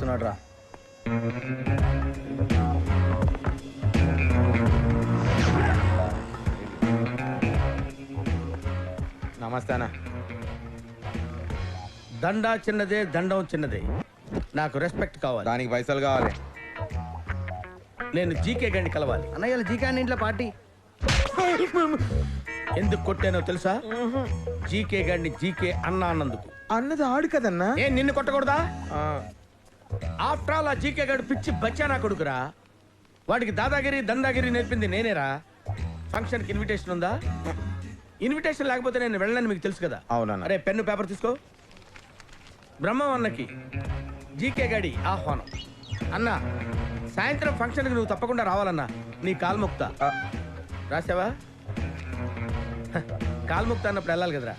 వస్తున్నాడు రా. నమస్తే అన్న. దండా చిన్నదే, దండం చిన్నదే. నాకు రెస్పెక్ట్ కావాలి. దానికి పైసలు కావాలి. నేను జీకే గండి కలవాలి. అన్నయ్య జీకే అన్న ఇంట్లో పార్టీ. ఎందుకు కొట్టానో తెలుసా? జీకే గండి జీకే అన్నా అన్నందుకు. అన్నది ఆడు కదన్నా. ఏ నిన్ను కొట్టకూడదా? ఆఫ్టర్ ఆల్ ఆ జీకే గడు పిచ్చి బచ్చా నా కొడుకురా. వాడికి దాదాగిరి దందాగిరి నేర్పింది నేనేరా. ఫంక్షన్కి ఇన్విటేషన్ ఉందా? ఇన్విటేషన్ లేకపోతే నేను వెళ్ళనని మీకు తెలుసు కదా. అవునన్నా. అరే పెన్ను పేపర్ తీసుకో. బ్రహ్మం అన్నకి జీకే గడి ఆహ్వానం. అన్నా సాయంత్రం ఫంక్షన్కి నువ్వు తప్పకుండా రావాలన్నా. నీ కాల్ముక్త రాసావా? కాల్ముక్త అన్నప్పుడు వెళ్ళాలి కదరా.